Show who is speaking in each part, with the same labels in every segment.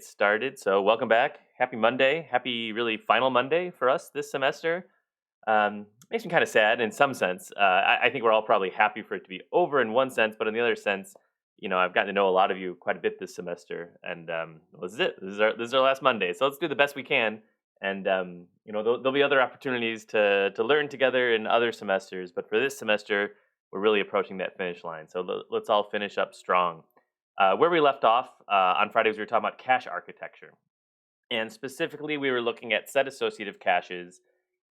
Speaker 1: Started. So welcome back. Happy Monday. Happy really final Monday for us this semester. Makes me kind of sad in some sense. I think we're all probably happy for it to be over in one sense, but in the other sense, I've gotten to know a lot of you quite a bit this semester, and well, this is it. This is our last Monday, so let's do the best we can. And there'll be other opportunities to learn together in other semesters, but for this semester, we're really approaching that finish line. So let's all finish up strong. Where we left off on Fridays, we were talking about cache architecture. And specifically, we were looking at set associative caches.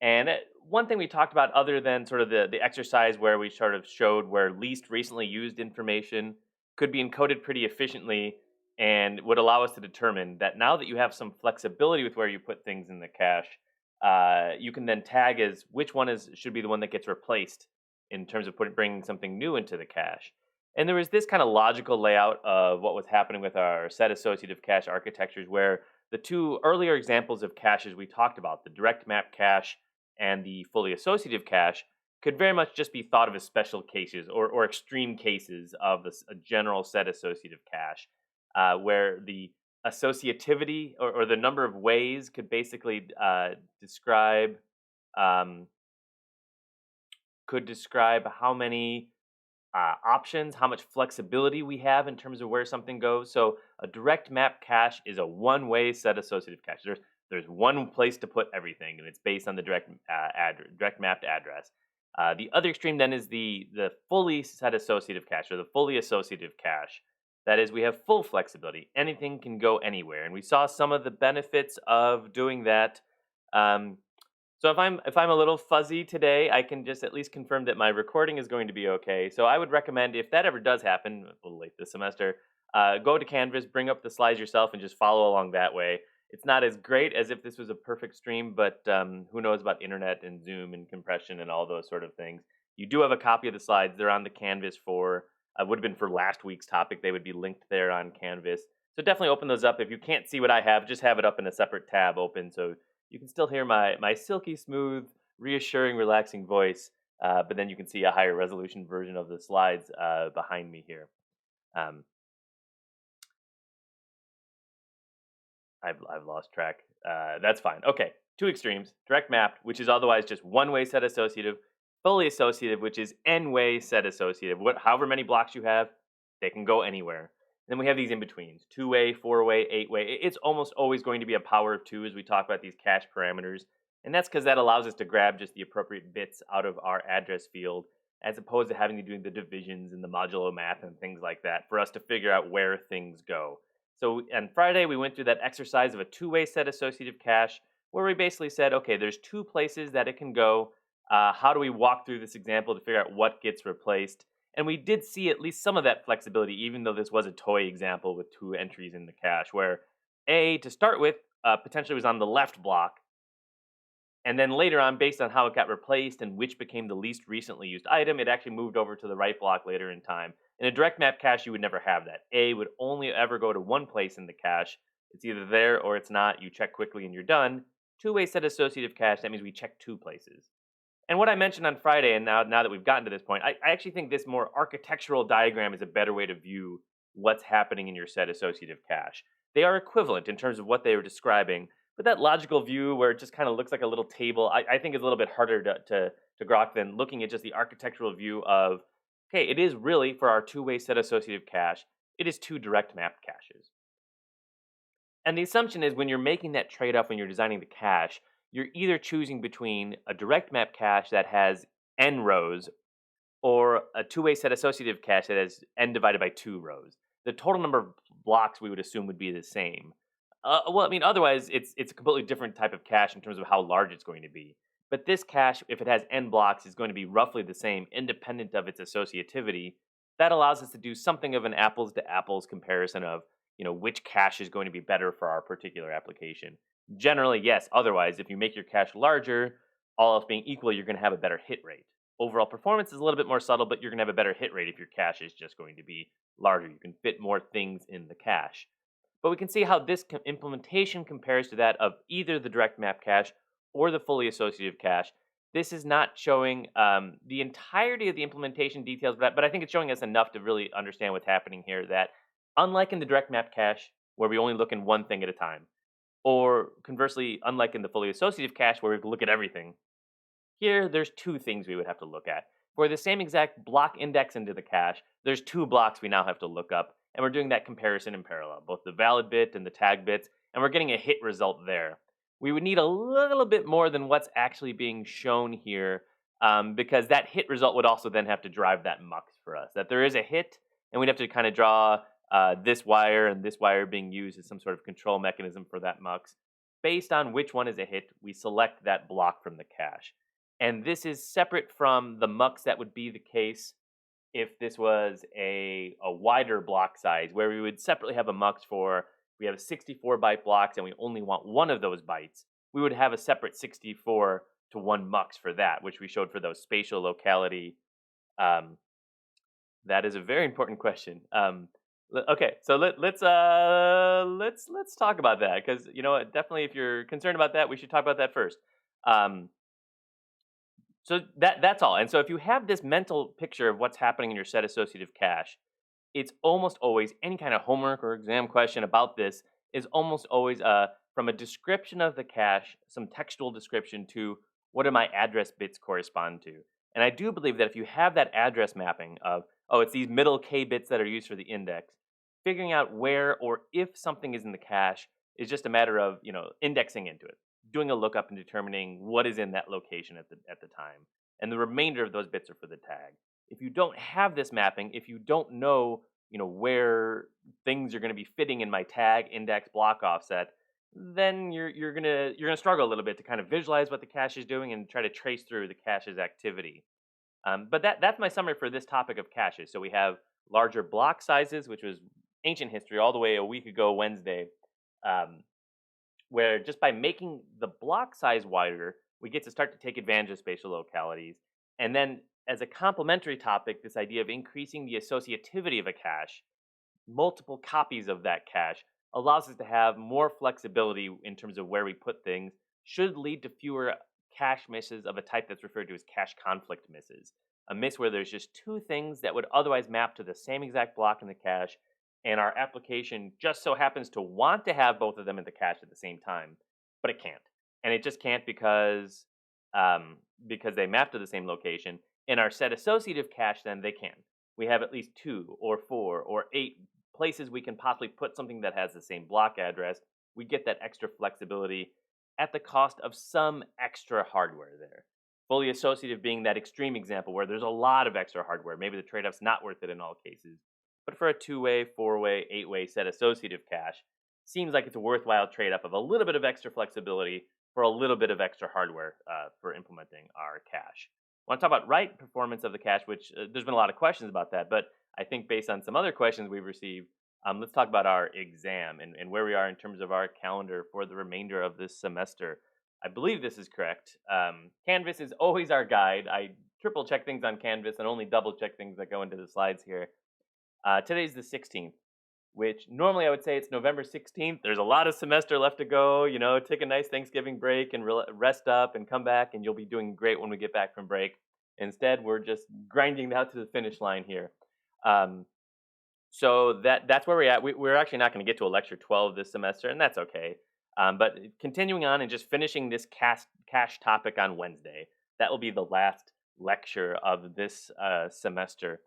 Speaker 1: And one thing we talked about, other than sort of the exercise where we sort of showed where least recently used information could be encoded pretty efficiently and would allow us to determine that now that you have some flexibility with where you put things in the cache, you can then tag as which one should be the one that gets replaced in terms of bringing something new into the cache. And there was this kind of logical layout of what was happening with our set associative cache architectures where the two earlier examples of caches we talked about, the direct map cache and the fully associative cache, could very much just be thought of as special cases or extreme cases of a general set associative cache, where the associativity or the number of ways could basically describe um, how many options, how much flexibility we have in terms of where something goes. So a direct map cache is a one-way set associative cache. There's one place to put everything, and it's based on the direct mapped address. The other extreme then is the fully set associative cache or the fully associative cache. That is, we have full flexibility. Anything can go anywhere, and we saw some of the benefits of doing that. Um, so if I'm a little fuzzy today, I can just at least confirm that my recording is going to be okay. So I would recommend if that ever does happen, a little late this semester, go to Canvas, bring up the slides yourself, and just follow along that way. It's not as great as if this was a perfect stream, but who knows about internet and Zoom and compression and all those sort of things. You do have a copy of the slides. They're on the Canvas for would have been for last week's topic. They would be linked there on Canvas. So definitely open those up. If you can't see what I have, just have it up in a separate tab open so you can still hear my silky smooth, reassuring, relaxing voice, but then you can see a higher resolution version of the slides behind me here. Um, I've lost track. That's fine. Okay, two extremes: direct mapped, which is otherwise just one way set associative; fully associative, which is n way set associative. However many blocks you have, they can go anywhere. Then we have these in betweens: two-way, four-way, eight-way. It's almost always going to be a power of two as we talk about these cache parameters, and that's because that allows us to grab just the appropriate bits out of our address field, as opposed to having to do the divisions and the modulo math and things like that for us to figure out where things go. So on Friday, we went through that exercise of a two-way set associative cache where we basically said, okay, there's two places that it can go. How do we walk through this example to figure out what gets replaced? And we did see at least some of that flexibility, even though this was a toy example with two entries in the cache, where A, to start with, potentially was on the left block, and then later on, based on how it got replaced and which became the least recently used item, it actually moved over to the right block later in time. In a direct map cache, you would never have that. A would only ever go to one place in the cache. It's either there or it's not. You check quickly and you're done. Two-way set associative cache, that means we check two places. And what I mentioned on Friday, and now that we've gotten to this point, I actually think this more architectural diagram is a better way to view what's happening in your set associative cache. They are equivalent in terms of what they were describing, but that logical view where it just kind of looks like a little table, I think is a little bit harder to grok than looking at just the architectural view of, okay, it is really for our two-way set associative cache, it is two direct mapped caches. And the assumption is when you're making that trade off when you're designing the cache, you're either choosing between a direct map cache that has n rows or a two-way set associative cache that has n divided by two rows. The total number of blocks we would assume would be the same. Well, I mean, otherwise it's a completely different type of cache in terms of how large it's going to be. But this cache, if it has n blocks, is going to be roughly the same, independent of its associativity. That allows us to do something of an apples to apples comparison of which cache is going to be better for our particular application. Generally, yes. Otherwise, if you make your cache larger, all else being equal, you're going to have a better hit rate. Overall performance is a little bit more subtle, but you're going to have a better hit rate if your cache is just going to be larger. You can fit more things in the cache. But we can see how this implementation compares to that of either the direct map cache or the fully associative cache. This is not showing the entirety of the implementation details, but I think it's showing us enough to really understand what's happening here that unlike in the direct map cache, where we only look in one thing at a time. Or conversely, unlike in the fully associative cache where we look at everything, here there's two things we would have to look at. For the same exact block index into the cache, there's two blocks we now have to look up, and we're doing that comparison in parallel, both the valid bit and the tag bits, and we're getting a hit result there. We would need a little bit more than what's actually being shown here, because that hit result would also then have to drive that mux for us. That there is a hit, and we'd have to kind of draw this wire and this wire being used as some sort of control mechanism for that mux. Based on which one is a hit, we select that block from the cache. And this is separate from the mux that would be the case if this was a wider block size, where we would separately have a mux for, we have 64 byte blocks and we only want one of those bytes. We would have a separate 64 to 1 mux for that, which we showed for those spatial locality. Um, that is a very important question. Okay, so let's talk about that, because you know what, definitely if you're concerned about that, we should talk about that first. Um, so that's all. And so if you have this mental picture of what's happening in your set associative cache, it's almost always any kind of homework or exam question about this is almost always from a description of the cache, some textual description to what do my address bits correspond to. And I do believe that if you have that address mapping of, oh, it's these middle k bits that are used for the index, figuring out where or if something is in the cache is just a matter of, indexing into it, doing a lookup and determining what is in that location at the time. And the remainder of those bits are for the tag. If you don't have this mapping, if you don't know, where things are going to be fitting in my tag index block offset, then you're gonna struggle a little bit to kind of visualize what the cache is doing and try to trace through the cache's activity. But that's my summary for this topic of caches. So we have larger block sizes, which was ancient history, all the way a week ago Wednesday, um, where just by making the block size wider, we get to start to take advantage of spatial localities. And then, as a complementary topic, this idea of increasing the associativity of a cache, multiple copies of that cache, allows us to have more flexibility in terms of where we put things, should lead to fewer cache misses of a type that's referred to as cache conflict misses. A miss where there's just two things that would otherwise map to the same exact block in the cache, and our application just so happens to want to have both of them in the cache at the same time, but it can't. And it just can't because they map to the same location. In our set associative cache, then they can. We have at least 2 or 4 or 8 places we can possibly put something that has the same block address. We get that extra flexibility at the cost of some extra hardware there. Fully associative being that extreme example where there's a lot of extra hardware. Maybe the trade off's not worth it in all cases. But for a 2-way, 4-way, 8-way set associative cache, seems like it's a worthwhile trade off of a little bit of extra flexibility for a little bit of extra hardware for implementing our cache. I want to talk about write performance of the cache, which there's been a lot of questions about that, but I think based on some other questions we've received, let's talk about our exam and where we are in terms of our calendar for the remainder of this semester. I believe this is correct. Canvas is always our guide. I triple check things on Canvas and only double check things that go into the slides here. Today's the 16th, which normally I would say it's November 16th. There's a lot of semester left to go. Take a nice Thanksgiving break and rest up and come back, and you'll be doing great when we get back from break. Instead, we're just grinding out to the finish line here. So that's where we're at. We're actually not going to get to a lecture 12 this semester, and that's okay. But continuing on and just finishing this cache topic on Wednesday, that will be the last lecture of this semester.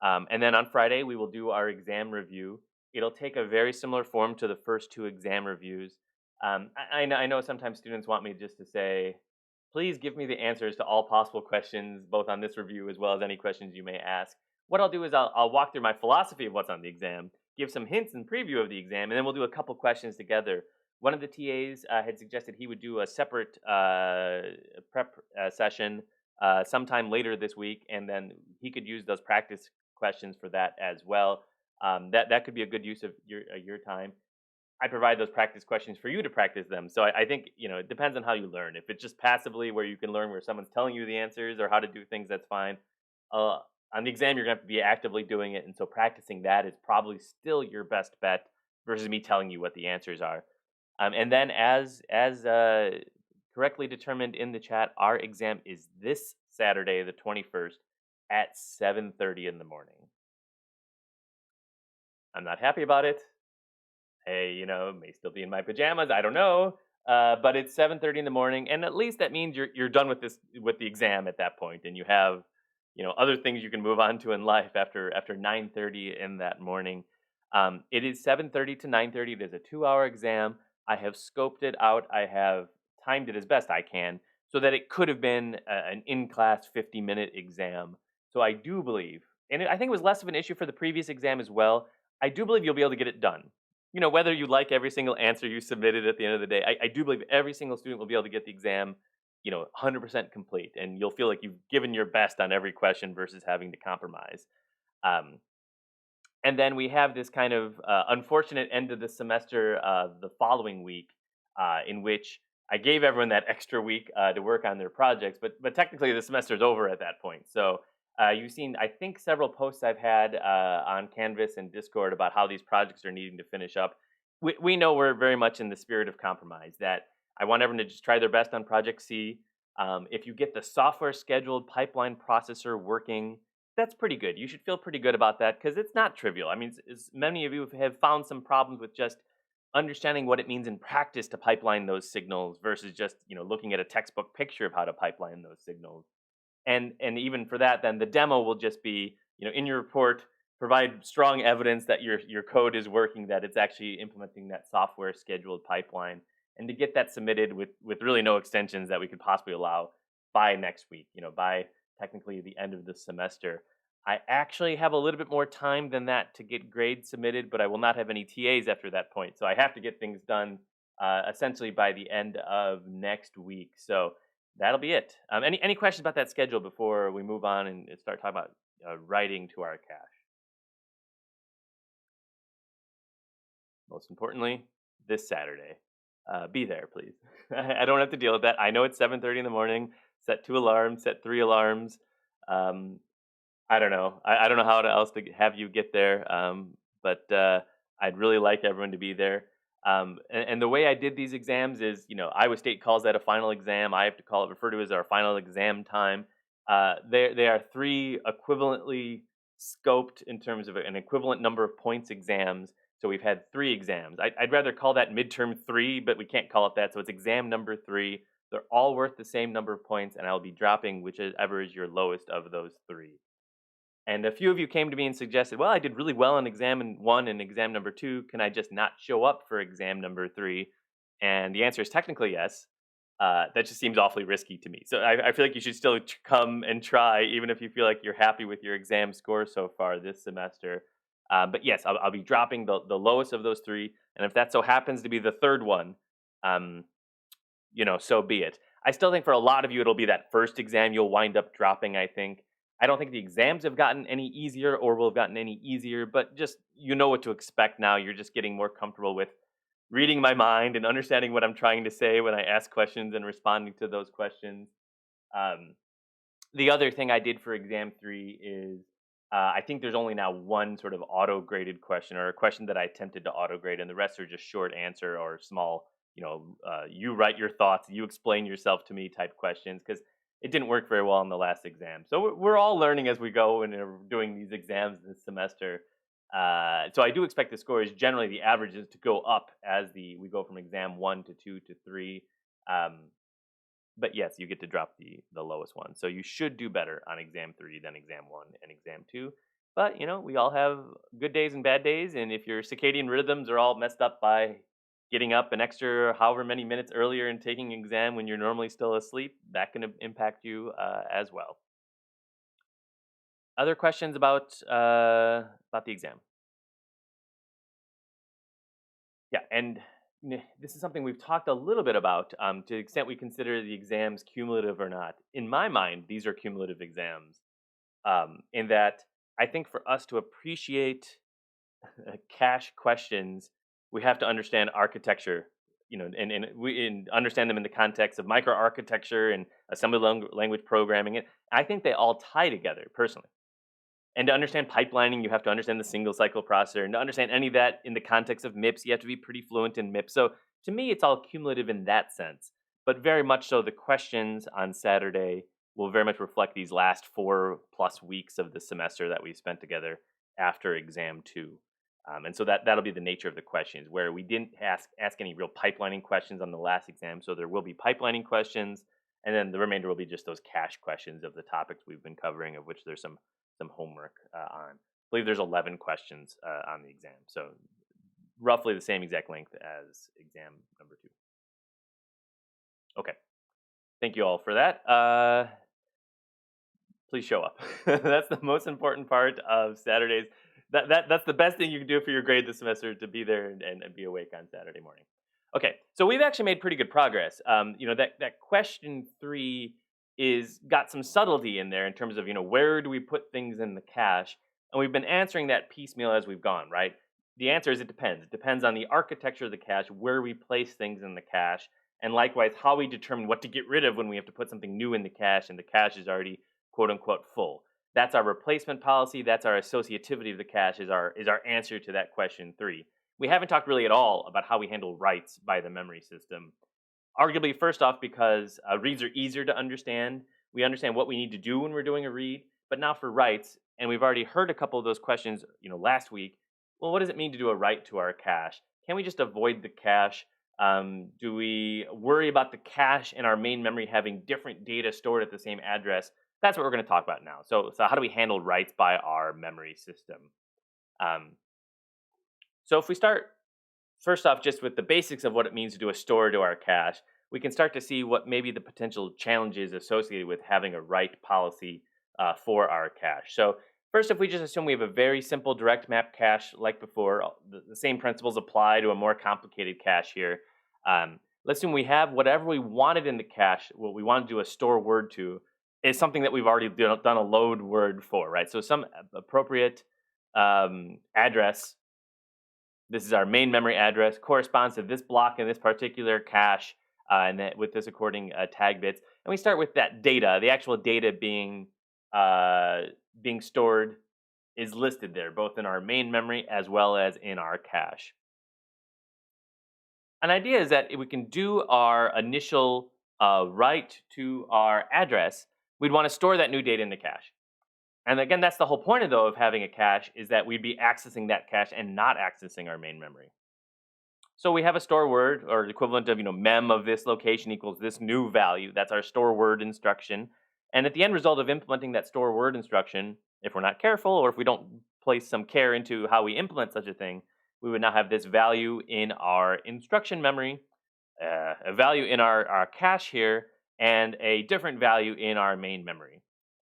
Speaker 1: And then on Friday, we will do our exam review. It'll take a very similar form to the first 2 exam reviews. I know sometimes students want me just to say, please give me the answers to all possible questions, both on this review as well as any questions you may ask. What I'll do is I'll walk through my philosophy of what's on the exam, give some hints and preview of the exam, and then we'll do a couple questions together. One of the TAs had suggested he would do a separate prep session sometime later this week, and then he could use those practice questions for that as well. That could be a good use of your time. I provide those practice questions for you to practice them. So I think it depends on how you learn. If it's just passively where you can learn where someone's telling you the answers or how to do things, that's fine. On the exam, you're gonna have to be actively doing it, and so practicing that is probably still your best bet versus me telling you what the answers are. And then as correctly determined in the chat, our exam is this Saturday, the 21st, at 7:30 in the morning. I'm not happy about it. hey, may still be in my pajamas. I don't know. But it's 7:30 in the morning, and at least that means you're done with the exam at that point, and you have other things you can move on to in life after 9:30 in that morning. It is 7:30 to 9:30. It is a 2-hour exam. I have scoped it out. I have timed it as best I can so that it could have been an in-class 50-minute exam. So I do believe, and I think it was less of an issue for the previous exam as well. I do believe you'll be able to get it done. Whether you like every single answer you submitted at the end of the day, I do believe every single student will be able to get the exam, 100% complete, and you'll feel like you've given your best on every question versus having to compromise. Um, and then we have this kind of unfortunate end of the semester the following week, in which I gave everyone that extra week to work on their projects, but technically the semester's over at that point. So you've seen, I think, several posts I've had on Canvas and Discord about how these projects are needing to finish up. We know we're very much in the spirit of compromise. That I want everyone to just try their best on Project C. If you get the software scheduled pipeline processor working, that's pretty good. You should feel pretty good about that because it's not trivial. I mean, as many of you have found some problems with just understanding what it means in practice to pipeline those signals versus just looking at a textbook picture of how to pipeline those signals. And even for that, then the demo will just be in your report, provide strong evidence that your code is working, that it's actually implementing that software scheduled pipeline, and to get that submitted with really no extensions that we could possibly allow by next week, by technically the end of the semester. I actually have a little bit more time than that to get grades submitted, but I will not have any TAs after that point. So I have to get things done essentially by the end of next week. So that'll be it. Any questions about that schedule before we move on and start talking about writing to our cache? Most importantly, this Saturday. Be there, please. I don't have to deal with that. I know it's 7:30 in the morning. Set 2 alarms. Set 3 alarms. Um, I don't know. I don't know how else to have you get there. But I'd really like everyone to be there. And the way I did these exams is, Iowa State calls that a final exam. I have to refer to as our final exam time. They are three equivalently scoped in terms of an equivalent number of points exams. So we've had three exams. I'd rather call that midterm three, but we can't call it that. So it's exam number three. They're all worth the same number of points, and I'll be dropping whichever is your lowest of those three. And a few of you came to me and suggested, well, I did really well on exam 1 and exam number 2. Can I just not show up for exam number 3? And the answer is technically yes. That just seems awfully risky to me. So I feel like you should still come and try, even if you feel like you're happy with your exam score so far this semester. But yes, I'll be dropping the lowest of those three. And if that so happens to be the third one, um, so be it. I still think for a lot of you, it'll be that first exam you'll wind up dropping, I think. I don't think the exams have gotten any easier or will have gotten any easier, but just you know what to expect now. You're just getting more comfortable with reading my mind and understanding what I'm trying to say when I ask questions and responding to those questions. Um, the other thing I did for exam 3 is I think there's only now one sort of auto graded question or a question that I attempted to auto grade, and the rest are just short answer or small, you write your thoughts, you explain yourself to me type questions because it didn't work very well in the last exam. So we're all learning as we go and are doing these exams this semester. So I do expect the scores, generally the averages, to go up as we go from exam 1 to 2 to 3. Um, but yes, you get to drop the lowest one. So you should do better on exam 3 than exam 1 and exam 2. But we all have good days and bad days, and if your circadian rhythms are all messed up by getting up an extra however many minutes earlier and taking an exam when you're normally still asleep, that can impact you as well. Other questions about the exam? Yeah, and this is something we've talked a little bit about to the extent we consider the exams cumulative or not. In my mind, these are cumulative exams. In that I think for us to appreciate cache questions, we have to understand architecture, and understand them in the context of microarchitecture and assembly language programming. And I think they all tie together personally. And to understand pipelining, you have to understand the single cycle processor. And to understand any of that in the context of MIPS, you have to be pretty fluent in MIPS. So to me, it's all cumulative in that sense. But very much so, the questions on Saturday will very much reflect these last 4+ weeks of the semester that we spent together after exam 2. And so that'll be the nature of the questions, where we didn't ask any real pipelining questions on the last exam. So there will be pipelining questions, and then the remainder will be just those cache questions of the topics we've been covering, of which there's some homework on. I believe there's 11 questions on the exam, so roughly the same exact length as exam number 2. Okay, thank you all for that. Please show up. That's the most important part of Saturdays. That's the best thing you can do for your grade this semester, to be there and be awake on Saturday morning. Okay, so we've actually made pretty good progress. That question 3 is got some subtlety in there in terms of where do we put things in the cache, and we've been answering that piecemeal as we've gone. Right. The answer is it depends. It depends on the architecture of the cache, where we place things in the cache, and likewise how we determine what to get rid of when we have to put something new in the cache and the cache is already quote unquote full. That's our replacement policy. That's our associativity of the cache is our answer to that question 3. We haven't talked really at all about how we handle writes by the memory system. Arguably, first off, because reads are easier to understand. We understand what we need to do when we're doing a read. But now for writes, and we've already heard a couple of those questions, last week. Well, what does it mean to do a write to our cache? Can we just avoid the cache? Do we worry about the cache and our main memory having different data stored at the same address? That's what we're going to talk about now. So how do we handle writes by our memory system? So if we start first off just with the basics of what it means to do a store to our cache, we can start to see what maybe the potential challenges associated with having a write policy for our cache. So first, if we just assume we have a very simple direct map cache like before, the same principles apply to a more complicated cache here. Let's assume we have whatever we wanted in the cache, what we want to do a store word to, is something that we've already done a load word for, right? So some appropriate address, this is our main memory address, corresponds to this block in this particular cache, and that with this according tag bits. And we start with that data. The actual data being stored is listed there, both in our main memory as well as in our cache. An idea is that if we can do our initial write to our address, we'd want to store that new data in the cache. And again, that's the whole point of having a cache, is that we'd be accessing that cache and not accessing our main memory. So we have a store word, or the equivalent of mem of this location equals this new value. That's our store word instruction. And at the end result of implementing that store word instruction, if we're not careful or if we don't place some care into how we implement such a thing, we would now have this value in our instruction memory, a value in our cache here, and a different value in our main memory.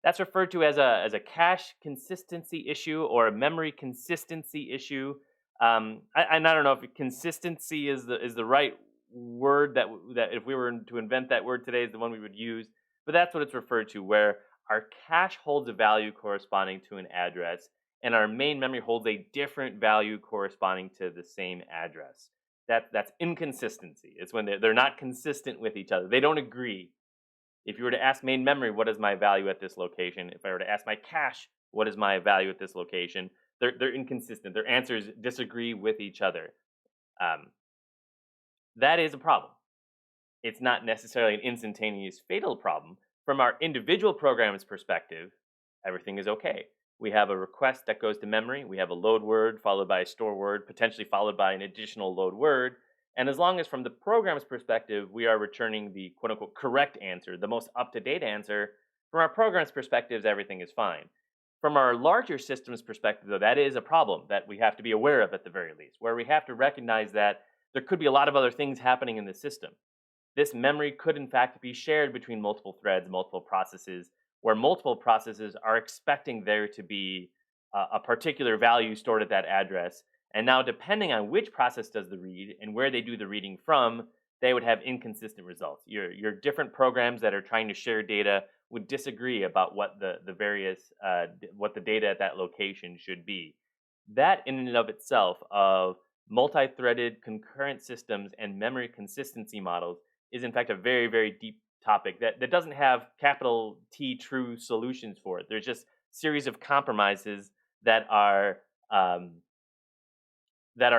Speaker 1: That's referred to as a cache consistency issue or a memory consistency issue. I don't know if consistency is the right word that if we were to invent that word today is the one we would use, but that's what it's referred to, where our cache holds a value corresponding to an address and our main memory holds a different value corresponding to the same address. That's inconsistency. It's when they're not consistent with each other. They don't agree. If you were to ask main memory, what is my value at this location? If I were to ask my cache, what is my value at this location? They're inconsistent. Their answers disagree with each other. That is a problem. It's not necessarily an instantaneous fatal problem. From our individual program's perspective, everything is okay. We have a request that goes to memory. We have a load word followed by a store word, potentially followed by an additional load word. And as long as from the program's perspective, we are returning the quote unquote correct answer, the most up-to-date answer, from our program's perspectives, everything is fine. From our larger system's perspective, though, that is a problem that we have to be aware of at the very least, where we have to recognize that there could be a lot of other things happening in the system. This memory could in fact be shared between multiple threads, multiple processes, where multiple processes are expecting there to be a particular value stored at that address. And now, depending on which process does the read and where they do the reading from, they would have inconsistent results. Your different programs that are trying to share data would disagree about what the various what the data at that location should be. That in and of itself of multi-threaded concurrent systems and memory consistency models is in fact a very, very deep topic that doesn't have capital T true solutions for it. There's just series of compromises that are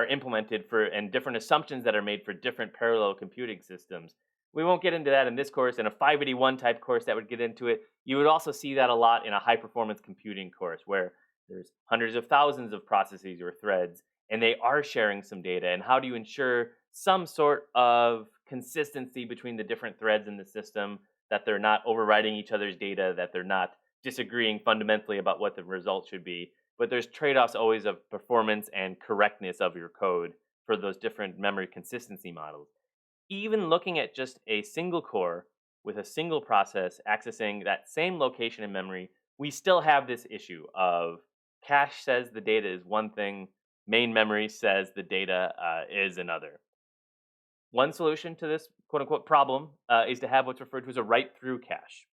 Speaker 1: implemented for and different assumptions that are made for different parallel computing systems. We won't get into that in this course. In a 581 type course that would get into it, you would also see that a lot in a high performance computing course where there's hundreds of thousands of processes or threads, and they are sharing some data, and how do you ensure some sort of consistency between the different threads in the system, that they're not overriding each other's data, that they're not disagreeing fundamentally about what the result should be. But there's trade-offs always of performance and correctness of your code for those different memory consistency models. Even looking at just a single core with a single process accessing that same location in memory, we still have this issue of cache says the data is one thing, main memory says the data is another. One solution to this quote unquote problem is to have what's referred to as a write through cache.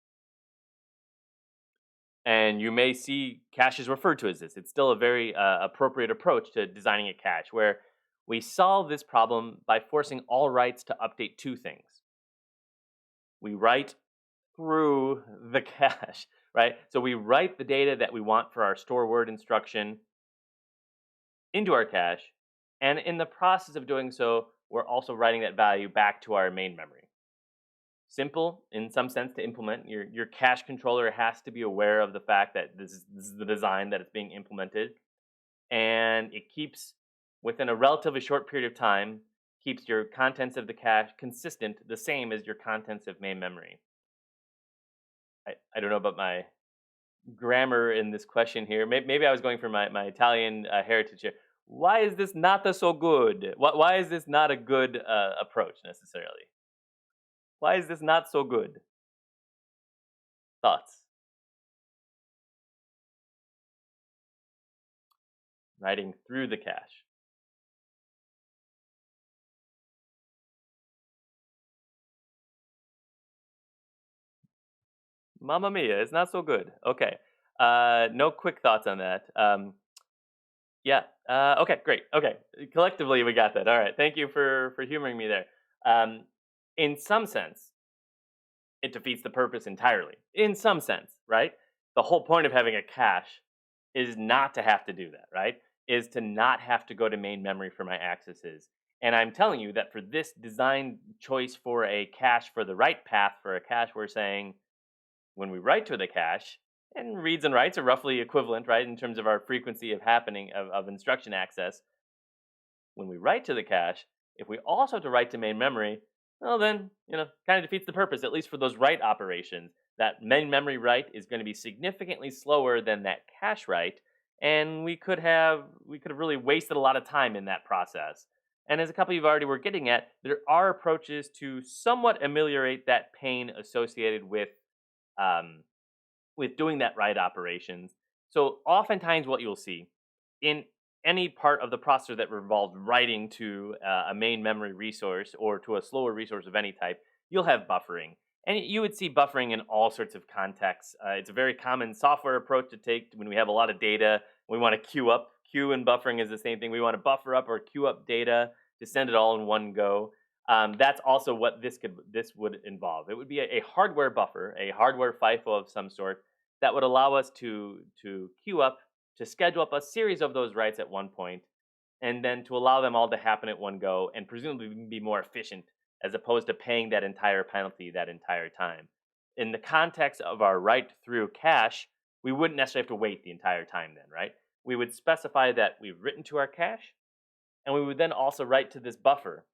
Speaker 1: And you may see caches referred to as this. It's still a very appropriate approach to designing a cache where we solve this problem by forcing all writes to update two things. We write through the cache, right? So we write the data that we want for our store word instruction into our cache. And in the process of doing so, we're also writing that value back to our main memory. Simple in some sense to implement. Your cache controller has to be aware of the fact that this is the design that it's being implemented. And it keeps, within a relatively short period of time, keeps your contents of the cache consistent, the same as your contents of main memory. I don't know about my grammar in this question here. Maybe I was going for my Italian heritage here. Why is this not so good? Why is this not a good approach necessarily? Why is this not so good? Thoughts? Writing through the cache. Mamma mia, it's not so good. Okay. No quick thoughts on that. Yeah. Okay. Great. Okay. Collectively, we got that. All right. Thank you for humoring me there. Um, in some sense, it defeats the purpose entirely. In some sense, right? The whole point of having a cache is not to have to do that, right? Is to not have to go to main memory for my accesses. And I'm telling you that for this design choice for a cache, for the right path for a cache, we're saying when we write to the cache, and reads and writes are roughly equivalent, right, in terms of our frequency of happening of instruction access. When we write to the cache, if we also have to write to main memory, well then, kind of defeats the purpose, at least for those write operations. That main memory write is going to be significantly slower than that cache write, and we could have really wasted a lot of time in that process. And as a couple of you already were getting at, there are approaches to somewhat ameliorate that pain associated um, with doing that write operations. So oftentimes what you'll see in any part of the processor that involves writing to a main memory resource or to a slower resource of any type, you'll have buffering. And you would see buffering in all sorts of contexts. It's a very common software approach to take when we have a lot of data. We want to queue up. Queue and buffering is the same thing. We want to buffer up or queue up data to send it all in one go. That's also what this would involve. It would be a hardware buffer, a hardware FIFO of some sort that would allow us to queue up, to schedule up a series of those writes at one point, and then to allow them all to happen at one go, and presumably be more efficient as opposed to paying that entire penalty that entire time. In the context of our write through cache, we wouldn't necessarily have to wait the entire time then, right? We would specify that we've written to our cache, and we would then also write to this buffer.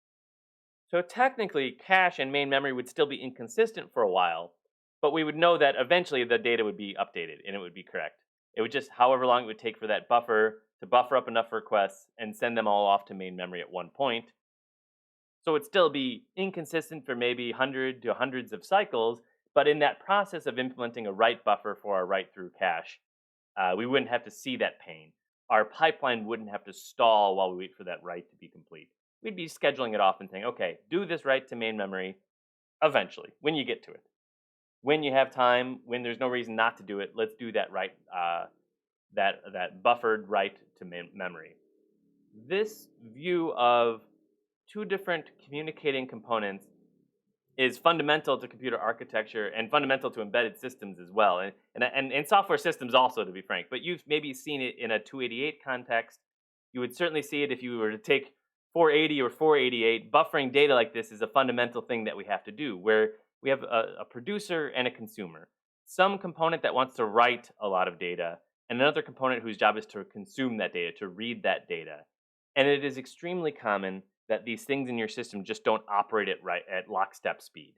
Speaker 1: So technically, cache and main memory would still be inconsistent for a while, but we would know that eventually the data would be updated and it would be correct. It would just, however long it would take for that buffer to buffer up enough requests and send them all off to main memory at one point. So it'd still be inconsistent for maybe 100 to hundreds of cycles, but in that process of implementing a write buffer for our write through cache, we wouldn't have to see that pain. Our pipeline wouldn't have to stall while we wait for that write to be complete. We'd be scheduling it off and saying, okay, do this write to main memory eventually, when you get to it. When you have time, when there's no reason not to do it, let's do that write, that buffered write to memory. This view of two different communicating components is fundamental to computer architecture and fundamental to embedded systems as well, and software systems also, to be frank. But you've maybe seen it in a 288 context. You would certainly see it if you were to take 480 or 488. Buffering data like this is a fundamental thing that we have to do, where we have a producer and a consumer. Some component that wants to write a lot of data, and another component whose job is to consume that data, to read that data. And it is extremely common that these things in your system just don't operate at lockstep speed.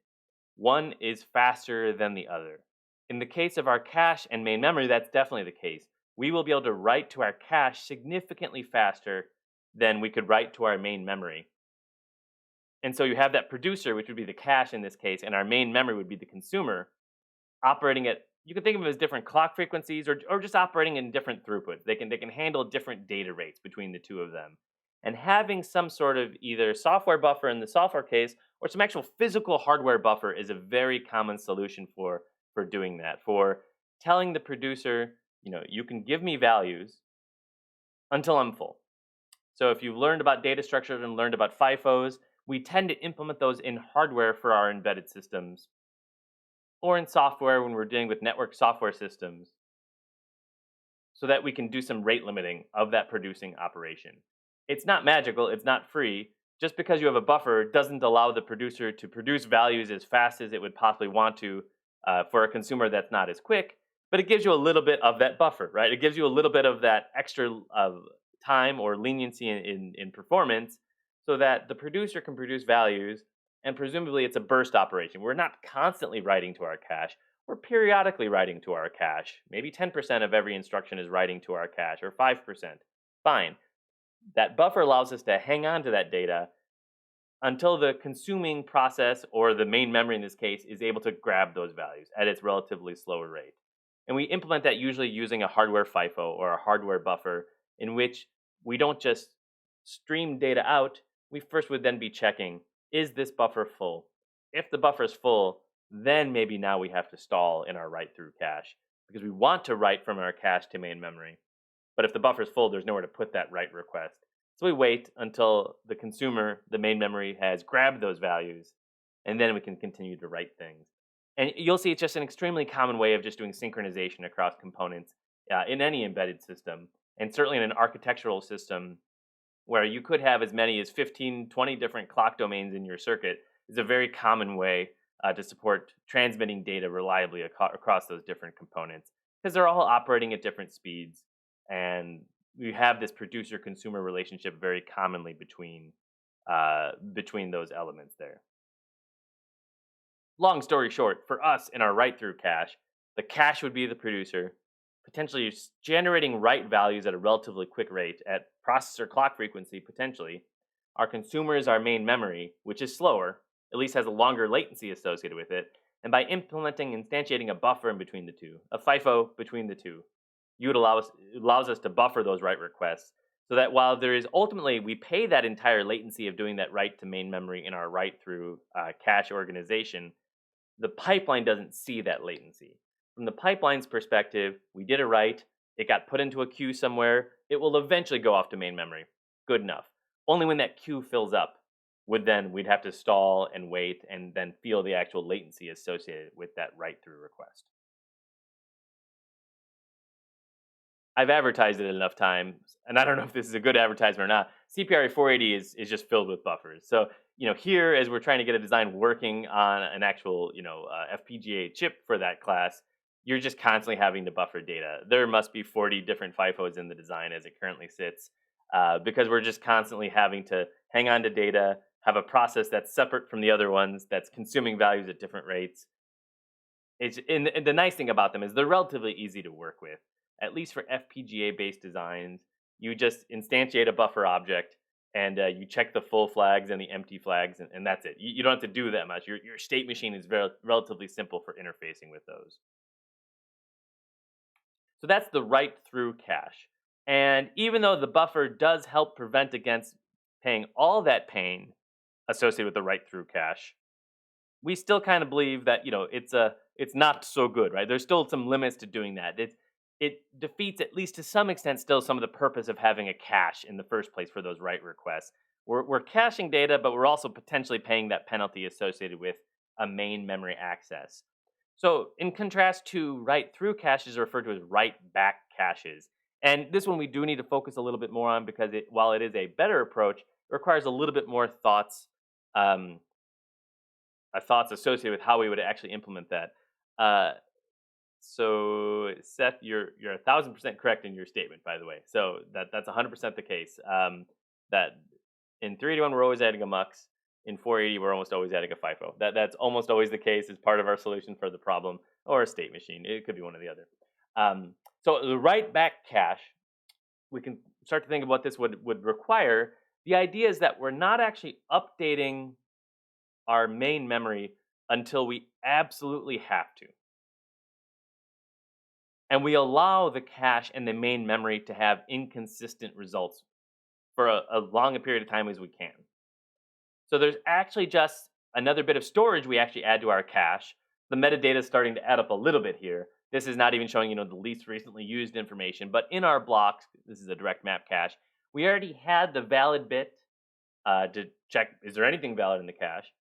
Speaker 1: One is faster than the other. In the case of our cache and main memory, that's definitely the case. We will be able to write to our cache significantly faster than we could write to our main memory. And so you have that producer, which would be the cache in this case, and our main memory would be the consumer, operating at, you can think of them as different clock frequencies, or just operating in different throughputs. They can handle different data rates between the two of them. And having some sort of either software buffer in the software case or some actual physical hardware buffer is a very common solution for doing that. For telling the producer, you can give me values until I'm full. So if you've learned about data structures and learned about FIFOs, we tend to implement those in hardware for our embedded systems or in software when we're dealing with network software systems so that we can do some rate limiting of that producing operation. It's not magical, it's not free. Just because you have a buffer doesn't allow the producer to produce values as fast as it would possibly want to for a consumer that's not as quick, but it gives you a little bit of that buffer, right? It gives you a little bit of that extra time or leniency in performance so that the producer can produce values and presumably it's a burst operation. We're not constantly writing to our cache. We're periodically writing to our cache. Maybe 10% of every instruction is writing to our cache, or 5%. Fine. That buffer allows us to hang on to that data until the consuming process, or the main memory in this case, is able to grab those values at its relatively slower rate. And we implement that usually using a hardware FIFO or a hardware buffer in which we don't just stream data out. We first would then be checking, is this buffer full? If the buffer is full, then maybe now we have to stall in our write through cache because we want to write from our cache to main memory. But if the buffer is full, there's nowhere to put that write request. So we wait until the consumer, the main memory, has grabbed those values, and then we can continue to write things. And you'll see it's just an extremely common way of just doing synchronization across components in any embedded system, and certainly in an architectural system where you could have as many as 15, 20 different clock domains in your circuit is a very common way to support transmitting data reliably across those different components because they're all operating at different speeds, and we have this producer-consumer relationship very commonly between those elements there. Long story short, for us in our write-through cache, the cache would be the producer, potentially generating write values at a relatively quick rate at processor clock frequency potentially. Our consumer is our main memory, which is slower, at least has a longer latency associated with it. And by implementing instantiating a buffer in between the two, a FIFO between the two, it allows us to buffer those write requests so that while there is ultimately we pay that entire latency of doing that write to main memory in our write through cache organization, the pipeline doesn't see that latency. From the pipeline's perspective, we did a write, it got put into a queue somewhere, it will eventually go off to main memory. Good enough. Only when that queue fills up we'd have to stall and wait and then feel the actual latency associated with that write through request. I've advertised it enough times, and I don't know if this is a good advertisement or not. CPRA 480 is just filled with buffers. So here as we're trying to get a design working on an actual FPGA chip for that class, you're just constantly having to buffer data. There must be 40 different FIFOs in the design as it currently sits, because we're just constantly having to hang on to data, have a process that's separate from the other ones that's consuming values at different rates. And the nice thing about them is they're relatively easy to work with. At least for FPGA-based designs, you just instantiate a buffer object and you check the full flags and the empty flags, and that's it. You don't have to do that much. Your state machine is relatively simple for interfacing with those. So that's the write-through cache. And even though the buffer does help prevent against paying all that pain associated with the write-through cache, we still kind of believe that it's not so good, right? There's still some limits to doing that. It defeats at least to some extent still some of the purpose of having a cache in the first place for those write requests. We're caching data, but we're also potentially paying that penalty associated with a main memory access. So in contrast to write through caches are referred to as write back caches. And this one we do need to focus a little bit more on because while it is a better approach, it requires a little bit more um, thoughts associated with how we would actually implement that. So Seth, you're 1,000% correct in your statement, by the way. So that's 100% the case. That in 381 we're always adding a mux. In 480 we're almost always adding a FIFO. That's almost always the case as part of our solution for the problem, or a state machine. It could be one or the other. Um, so the write back cache, we can start to think of what this would require. The idea is that we're not actually updating our main memory until we absolutely have to. And we allow the cache and the main memory to have inconsistent results for a long a period of time as we can. So there's actually just another bit of storage we actually add to our cache. The metadata is starting to add up a little bit here. This is not even showing, the least recently used information, but in our blocks, this is a direct map cache, we already had the valid bit to check, is there anything valid in the cache?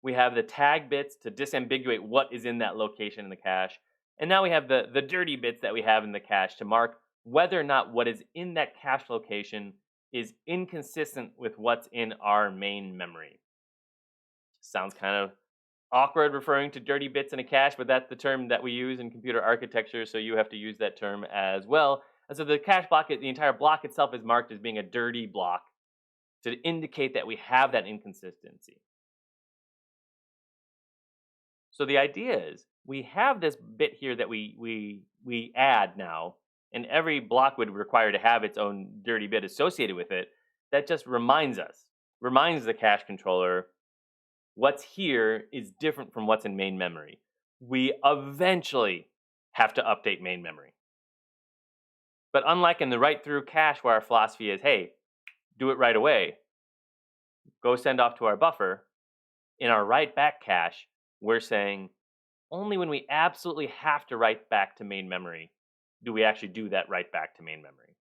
Speaker 1: We have the tag bits to disambiguate what is in that location in the cache. And now we have the dirty bits that we have in the cache to mark whether or not what is in that cache location is inconsistent with what's in our main memory. Sounds kind of awkward referring to dirty bits in a cache, but that's the term that we use in computer architecture, so you have to use that term as well. And so the cache block, the entire block itself is marked as being a dirty block to indicate that we have that inconsistency. So the idea is we have this bit here that we add now, and every block would require to have its own dirty bit associated with it. That just reminds the cache controller what's here is different from what's in main memory. We eventually have to update main memory. But unlike in the write through cache where our philosophy is, hey, do it right away, go send off to our buffer, in our write back cache, we're saying only when we absolutely have to write back to main memory do we actually do that write back to main memory.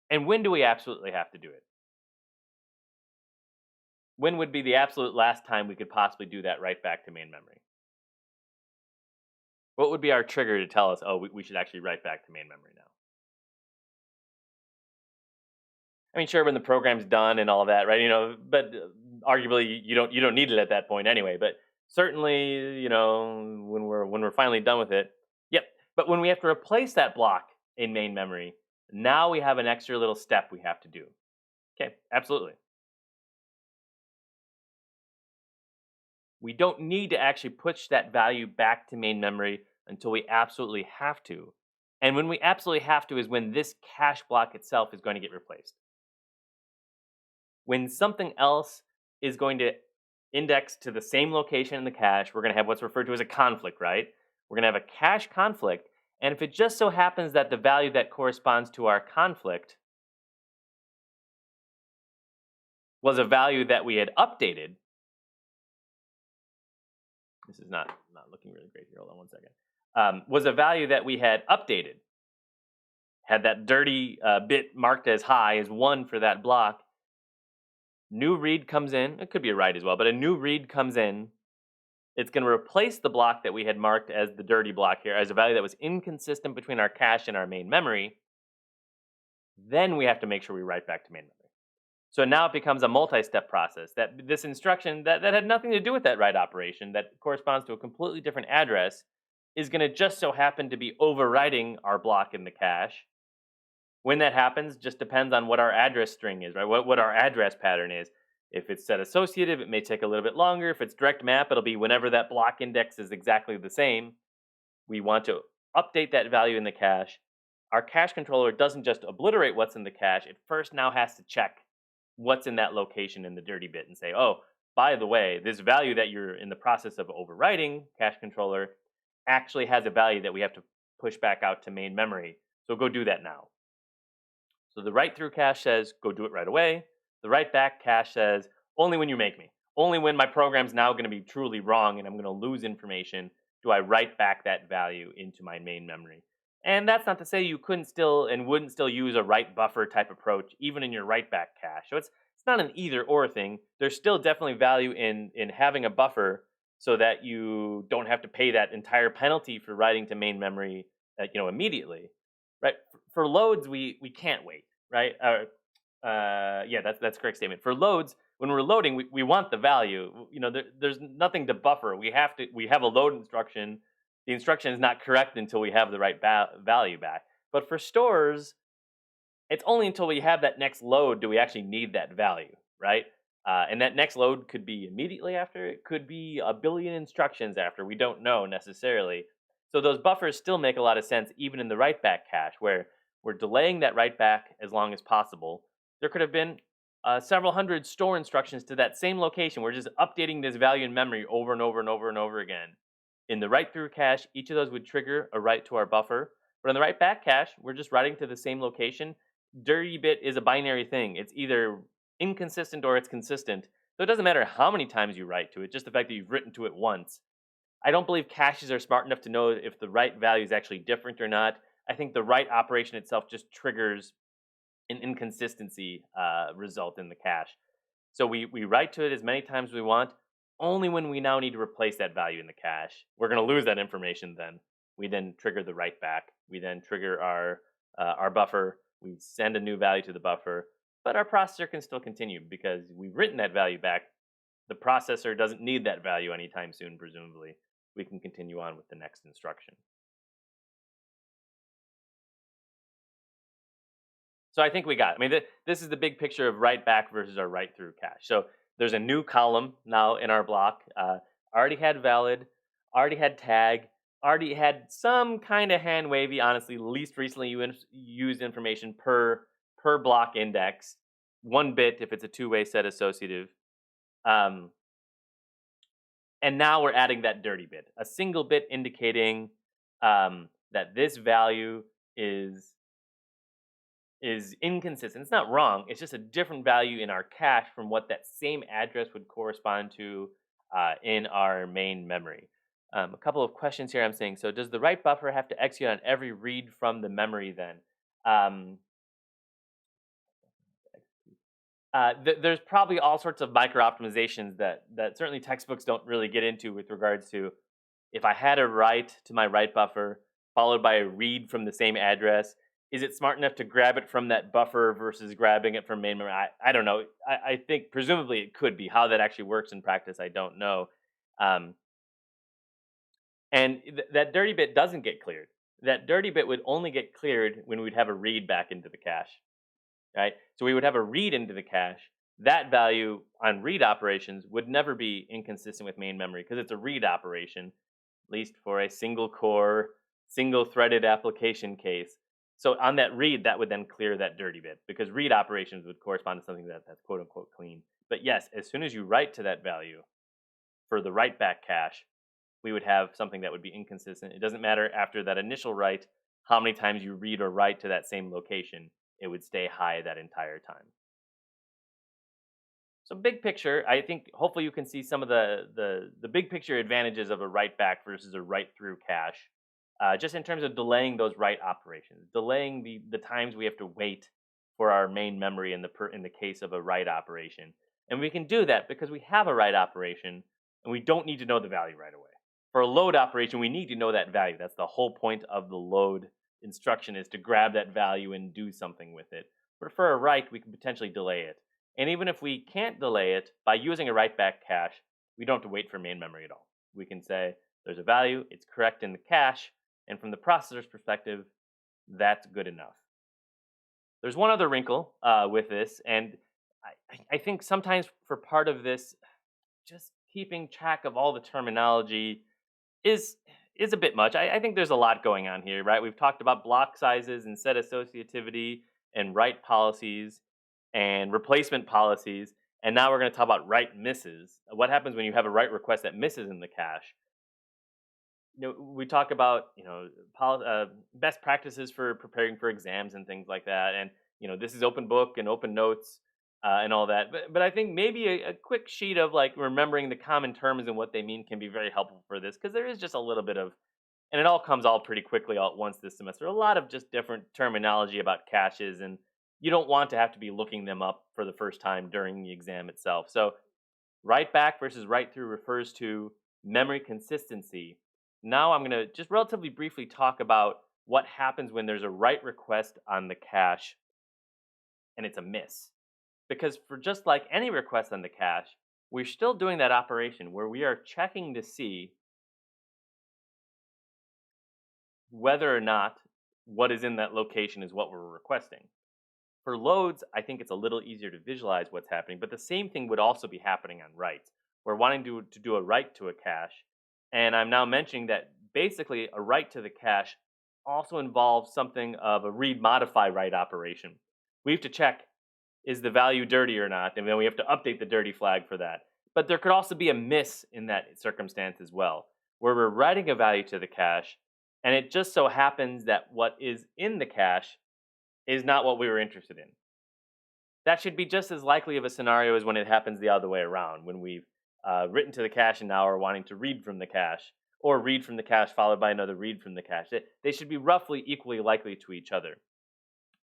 Speaker 1: And when do we absolutely have to do it? When would be the absolute last time we could possibly do that write back to main memory? What would be our trigger to tell us, oh, we should actually write back to main memory now? I mean, sure, when the program's done and all of that, right? But arguably you don't need it at that point anyway. But certainly, when we're finally done with it, yep. But when we have to replace that block in main memory, now we have an extra little step we have to do. Okay, absolutely. We don't need to actually push that value back to main memory until we absolutely have to. And when we absolutely have to is when this cache block itself is going to get replaced. When something else is going to index to the same location in the cache, we're going to have what's referred to as a conflict, right? We're going to have a cache conflict. And if it just so happens that the value that corresponds to our conflict was a value that we had updated, this is not looking really great here. Hold on one second. Was a value that we had updated, had that dirty bit marked as high as 1 for that block. New read comes in. It could be a write as well, but a new read comes in. It's going to replace the block that we had marked as the dirty block here as a value that was inconsistent between our cache and our main memory. Then we have to make sure we write back to main memory. So now it becomes a multi-step process. That this instruction that had nothing to do with that write operation, that corresponds to a completely different address, is going to just so happen to be overwriting our block in the cache. When that happens just depends on what our address string is, right? What our address pattern is. If it's set associative, it may take a little bit longer. If it's direct map, it'll be whenever that block index is exactly the same. We want to update that value in the cache. Our cache controller doesn't just obliterate what's in the cache. It first now has to check what's in that location in the dirty bit and say, oh, by the way, this value that you're in the process of overwriting, cache controller, actually has a value that we have to push back out to main memory. So go do that now. So the write through cache says, go do it right away. The write back cache says, only when you make me. Only when my program's now going to be truly wrong and I'm going to lose information do I write back that value into my main memory. And that's not to say you couldn't still and wouldn't still use a write buffer type approach even in your write back cache. So it's not an either or thing. There's still definitely value in having a buffer so that you don't have to pay that entire penalty for writing to main memory immediately. Right? For loads, we can't wait, right? Yeah, that's a correct statement. For loads, when we're loading, we want the value. There's nothing to buffer. We have a load instruction. The instruction is not correct until we have the right value back. But for stores, It's only until we have that next load do we actually need that value, right? And that next load could be immediately after, it could be a billion instructions after. We don't know necessarily. So those buffers still make a lot of sense, even in the write back cache, where we're delaying that write back as long as possible. There could have been several hundred store instructions to that same location. We're just updating this value in memory over and over and over and over again. In the write through cache, each of those would trigger a write to our buffer. But in the write back cache, we're just writing to the same location. Dirty bit is a binary thing. It's either inconsistent or it's consistent. So it doesn't matter how many times you write to it, just the fact that you've written to it once. I don't believe caches are smart enough to know if the write value is actually different or not. I think the write operation itself just triggers an inconsistency result in the cache. So we write to it as many times as we want, only when we now need to replace that value in the cache. We're going to lose that information then. We then trigger the write back. We then trigger our buffer. We send a new value to the buffer, but our processor can still continue because we've written that value back. The processor doesn't need that value anytime soon, presumably. We can continue on with the next instruction. So I think we got it. I mean, this is the big picture of write back versus our write through cache. So there's a new column now in our block. Already had valid, already had tag, already had some kind of hand wavy. Honestly, least recently used information per block index, 1 bit if it's a two-way set associative. Um, and now we're adding that dirty bit, a single bit indicating that this value is is inconsistent. It's not wrong. It's just a different value in our cache from what that same address would correspond to in our main memory. A couple of questions here I'm saying. So does the write buffer have to execute on every read from the memory then? Um, there's probably all sorts of micro optimizations that certainly textbooks don't really get into with regards to if I had a write to my write buffer followed by a read from the same address, is it smart enough to grab it from that buffer versus grabbing it from main memory? I don't know. I think presumably it could be. How that actually works in practice, I don't know. Um, and that dirty bit doesn't get cleared. That dirty bit would only get cleared when we'd have a read back into the cache, right? So we would have a read into the cache. That value on read operations would never be inconsistent with main memory because it's a read operation, at least for a single core, single threaded application case. So on that read, that would then clear that dirty bit because read operations would correspond to something that's quote unquote clean. But yes, as soon as you write to that value for the write back cache, we would have something that would be inconsistent. It doesn't matter after that initial write how many times you read or write to that same location, it would stay high that entire time. So big picture, I think hopefully you can see some of the big picture advantages of a write back versus a write through cache. Just in terms of delaying those write operations, delaying the times we have to wait for our main memory in the case of a write operation, and we can do that because we have a write operation and we don't need to know the value right away. For a load operation, we need to know that value. That's the whole point of the load instruction is to grab that value and do something with it. But for a write, we can potentially delay it. And even if we can't delay it by using a write back cache, we don't have to wait for main memory at all. We can say there's a value, it's correct in the cache, and from the processor's perspective, that's good enough. There's one other wrinkle with this, and I think sometimes for part of this, just keeping track of all the terminology is is a bit much. I think there's a lot going on here, right? We've talked about block sizes and set associativity and write policies and replacement policies, and now we're going to talk about write misses. What happens when you have a write request that misses in the cache? We talk about best practices for preparing for exams and things like that, and this is open book and open notes and all that. But I think maybe a quick sheet of like remembering the common terms and what they mean can be very helpful for this because there is just a little bit of, and it all comes all pretty quickly all at once this semester. A lot of just different terminology about caches, and you don't want to have to be looking them up for the first time during the exam itself. So write back versus write through refers to memory consistency. Now I'm going to just relatively briefly talk about what happens when there's a write request on the cache and it's a miss. Because for just like any request on the cache, we're still doing that operation where we are checking to see whether or not what is in that location is what we're requesting. For loads, I think it's a little easier to visualize what's happening, but the same thing would also be happening on writes. We're wanting to do a write to a cache, and I'm now mentioning that basically a write to the cache also involves something of a read modify write operation. We have to check, is the value dirty or not, and then we have to update the dirty flag for that. But there could also be a miss in that circumstance as well, where we're writing a value to the cache, and it just so happens that what is in the cache is not what we were interested in. That should be just as likely of a scenario as when it happens the other way around, when we've written to the cache and now are wanting to read from the cache, or read from the cache followed by another read from the cache. They should be roughly equally likely to each other.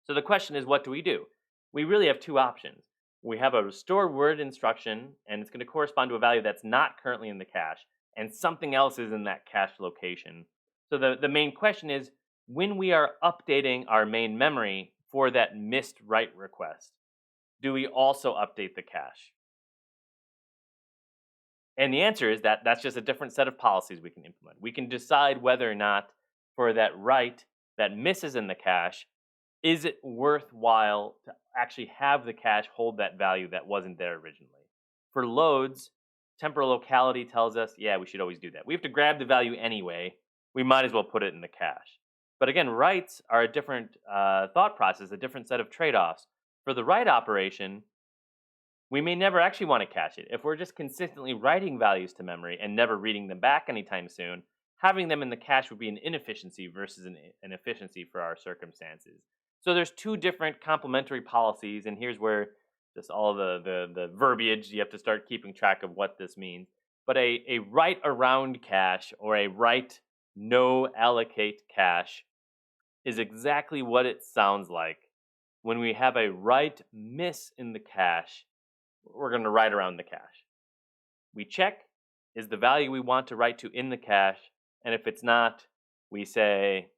Speaker 1: So the question is, what do? We really have two options. We have a restore word instruction, and it's going to correspond to a value that's not currently in the cache, and something else is in that cache location. So the main question is, when we are updating our main memory for that missed write request, do we also update the cache? And the answer is that that's just a different set of policies we can implement. We can decide whether or not for that write that misses in the cache, is it worthwhile to actually have the cache hold that value that wasn't there originally? For loads, temporal locality tells us, yeah, we should always do that. We have to grab the value anyway. We might as well put it in the cache. But again, writes are a different thought process, a different set of trade-offs. For the write operation, we may never actually want to cache it. If we're just consistently writing values to memory and never reading them back anytime soon, having them in the cache would be an inefficiency versus an efficiency for our circumstances. So there's two different complementary policies, and here's where just all the verbiage, you have to start keeping track of what this means. But a write around cache or a write no allocate cache is exactly what it sounds like. When we have a write miss in the cache, we're going to write around the cache. We check, is the value we want to write to in the cache, and if it's not, we say,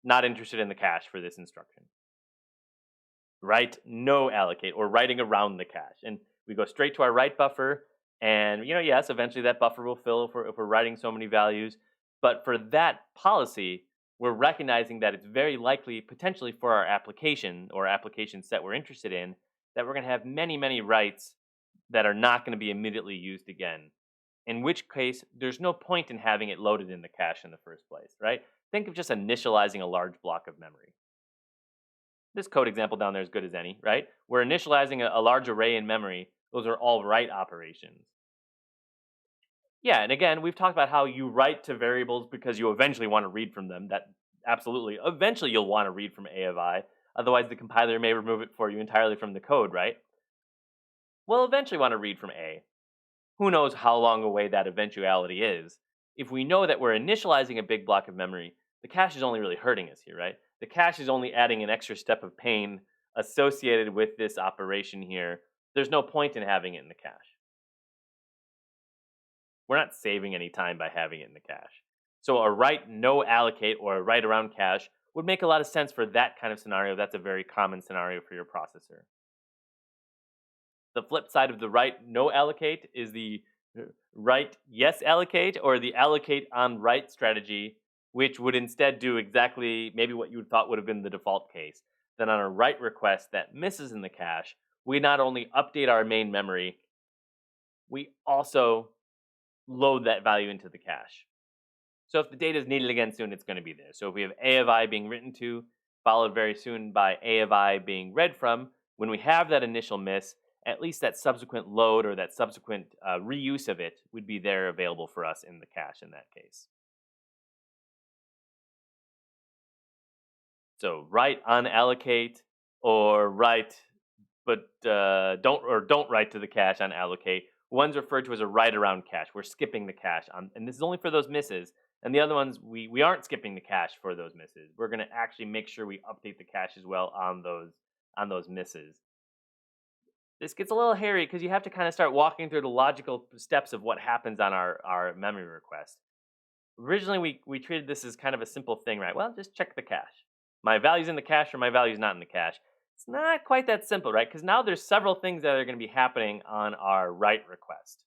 Speaker 1: not interested in the cache for this instruction. Write no allocate, or writing around the cache. And we go straight to our write buffer, and yes, eventually that buffer will fill if we're writing so many values. But for that policy, we're recognizing that it's very likely, potentially for our application or application set we're interested in, that we're going to have many, many writes that are not going to be immediately used again. In which case, there's no point in having it loaded in the cache in the first place, right? Think of just initializing a large block of memory. This code example down there is good as any, right? We're initializing a large array in memory. Those are all write operations. Yeah, and again, we've talked about how you write to variables because you eventually want to read from them. That absolutely, eventually you'll want to read from A of I. Otherwise, the compiler may remove it for you entirely from the code, right? We'll eventually want to read from A. Who knows how long away that eventuality is? If we know that we're initializing a big block of memory, the cache is only really hurting us here, right? The cache is only adding an extra step of pain associated with this operation here. There's no point in having it in the cache. We're not saving any time by having it in the cache. So a write no allocate or a write around cache would make a lot of sense for that kind of scenario. That's a very common scenario for your processor. The flip side of the write no allocate is the write yes allocate, or the allocate on write strategy, which would instead do exactly maybe what you would thought would have been the default case. Then on a write request that misses in the cache, we not only update our main memory, we also load that value into the cache. So if the data is needed again soon, it's going to be there. So if we have A of I being written to, followed very soon by A of I being read from, when we have that initial miss, at least that subsequent load or that subsequent reuse of it would be there available for us in the cache in that case. So write unallocate or write but don't write to the cache on allocate. One's referred to as a write around cache. We're skipping the cache and this is only for those misses. And the other ones we aren't skipping the cache for those misses. We're going to actually make sure we update the cache as well on those misses. This gets a little hairy because you have to kind of start walking through the logical steps of what happens on our memory request. Originally, we treated this as kind of a simple thing, right? Well, just check the cache. My value's in the cache or my value's not in the cache. It's not quite that simple, right? Because now there's several things that are going to be happening on our write request.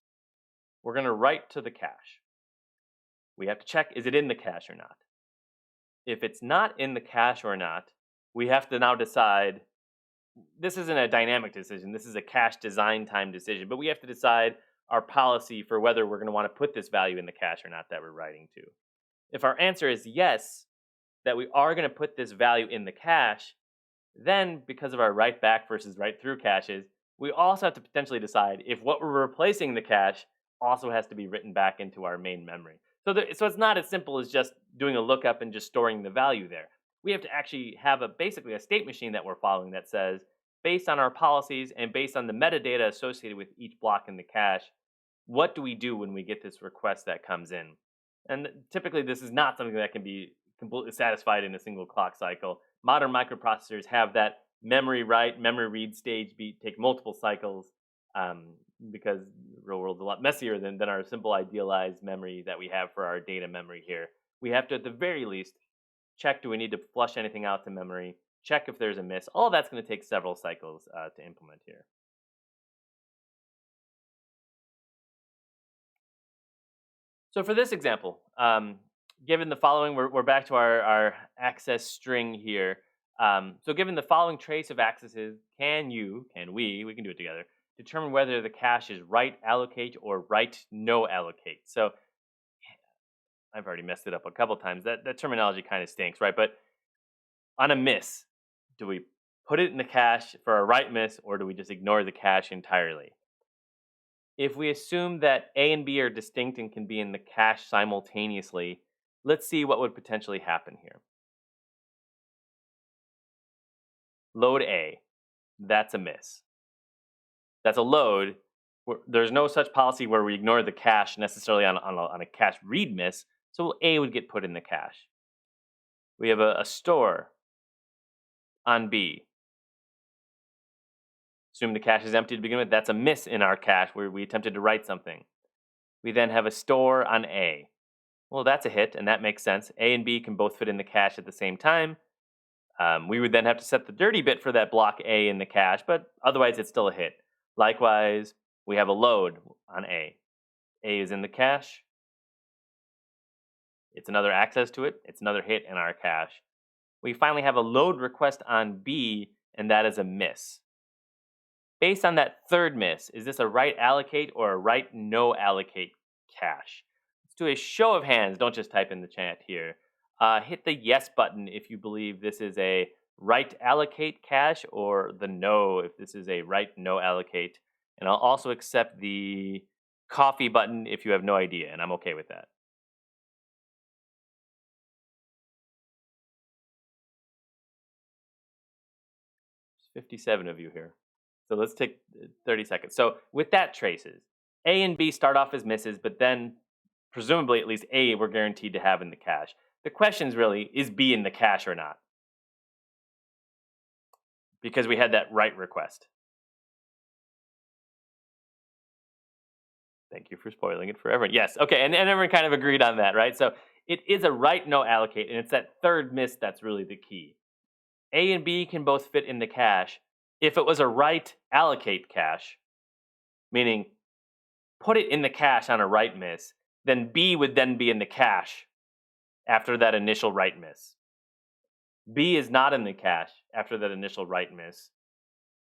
Speaker 1: We're going to write to the cache. We have to check, is it in the cache or not? If it's not in the cache or not, we have to now decide, this isn't a dynamic decision. This is a cache design time decision, but we have to decide our policy for whether we're going to want to put this value in the cache or not that we're writing to. If our answer is yes, that we are going to put this value in the cache, then because of our write back versus write through caches, we also have to potentially decide if what we're replacing the cache also has to be written back into our main memory. So it's not as simple as just doing a lookup and just storing the value there. We have to actually have basically a state machine that we're following that says, based on our policies and based on the metadata associated with each block in the cache, what do we do when we get this request that comes in? And typically, this is not something that can be completely satisfied in a single clock cycle. Modern microprocessors have that memory write, memory read stage take multiple cycles, um, because the real world's a lot messier than our simple idealized memory that we have for our data memory here. We have to, at the very least, check, do we need to flush anything out to memory, check if there's a miss. All that's going to take several cycles to implement here. So for this example, given the following, we're back to our access string here. So given the following trace of accesses, we can do it together, determine whether the cache is write allocate or write no allocate. So I've already messed it up a couple times. That terminology kind of stinks, right? But on a miss, do we put it in the cache for a write miss, or do we just ignore the cache entirely? If we assume that A and B are distinct and can be in the cache simultaneously, let's see what would potentially happen here. Load A, that's a miss. That's a load. There's no such policy where we ignore the cache necessarily on a cache read miss, so A would get put in the cache. We have a store on B. Assume the cache is empty to begin with. That's a miss in our cache where we attempted to write something. We then have a store on A. Well, that's a hit, and that makes sense. A and B can both fit in the cache at the same time. We would then have to set the dirty bit for that block A in the cache, but otherwise it's still a hit. Likewise, we have a load on A. A is in the cache. It's another access to it. It's another hit in our cache. We finally have a load request on B, and that is a miss. Based on that third miss, is this a write allocate or a write no allocate cache? Let's do a show of hands. Don't just type in the chat here. Hit the yes button if you believe this is a write allocate cache, or the no if this is a write no allocate. And I'll also accept the coffee button if you have no idea, and I'm okay with that. 57 of you here. So let's take 30 seconds. So with that traces, A and B start off as misses, but then presumably at least A we're guaranteed to have in the cache. The question is really, is B in the cache or not? Because we had that write request. Thank you for spoiling it for everyone. Yes, okay, and everyone kind of agreed on that, right? So it is a write no allocate, and it's that third miss that's really the key. A and B can both fit in the cache. If it was a write allocate cache, meaning put it in the cache on a write miss, then B would then be in the cache after that initial write miss. B is not in the cache after that initial write miss.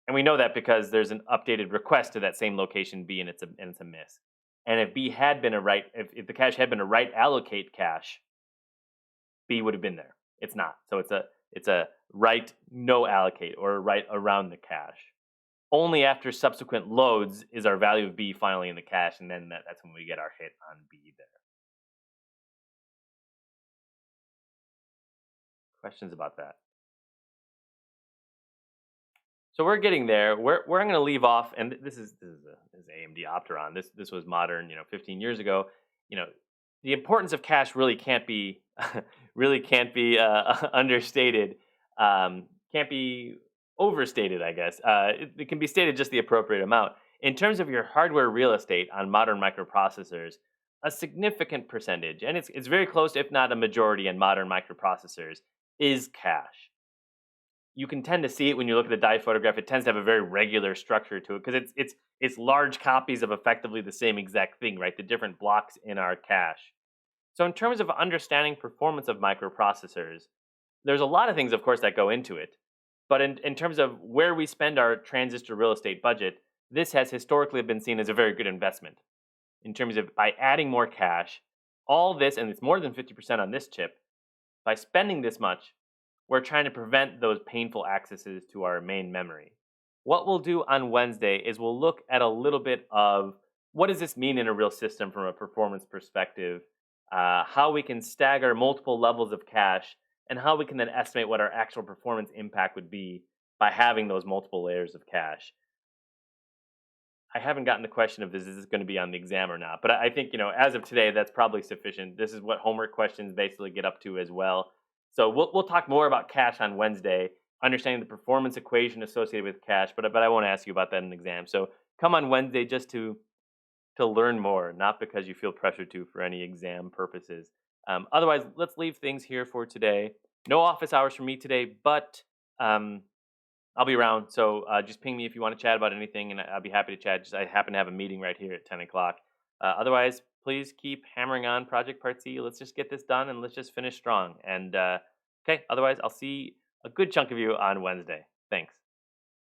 Speaker 1: And we know that because there's an updated request to that same location B, and it's a miss. And if B had been if the cache had been a write allocate cache, B would have been there. It's not. So it's a write no allocate, or a write around the cache. Only after subsequent loads is our value of B finally in the cache, and then that's when we get our hit on B there. Questions about that? So we're getting there. Where I'm going to leave off, and this is AMD Opteron. This was modern, 15 years ago. You know, the importance of cache really can't be understated. Can't be overstated, I guess. It can be stated just the appropriate amount. In terms of your hardware real estate on modern microprocessors, a significant percentage, and it's very close, if not a majority, in modern microprocessors, is cache. You can tend to see it when you look at the die photograph. It tends to have a very regular structure to it because it's large copies of effectively the same exact thing, right? The different blocks in our cache. So in terms of understanding performance of microprocessors, there's a lot of things, of course, that go into it. But in terms of where we spend our transistor real estate budget, this has historically been seen as a very good investment. In terms of by adding more cache, all this, and it's more than 50% on this chip, by spending this much, we're trying to prevent those painful accesses to our main memory. What we'll do on Wednesday is we'll look at a little bit of what does this mean in a real system from a performance perspective, how we can stagger multiple levels of cache, and how we can then estimate what our actual performance impact would be by having those multiple layers of cache. I haven't gotten the question of is this going to be on the exam or not, but I think as of today that's probably sufficient. This is what homework questions basically get up to as well. So we'll talk more about cache on Wednesday, understanding the performance equation associated with cache, but I won't ask you about that in the exam. So come on Wednesday just to learn more, not because you feel pressured to for any exam purposes. Otherwise, let's leave things here for today. No office hours for me today, but um, I'll be around, so just ping me if you want to chat about anything, and I'll be happy to chat. Just I happen to have a meeting right here at 10 o'clock. Otherwise, please keep hammering on Project Part C. Let's just get this done, and let's just finish strong. And okay, otherwise, I'll see a good chunk of you on Wednesday. Thanks.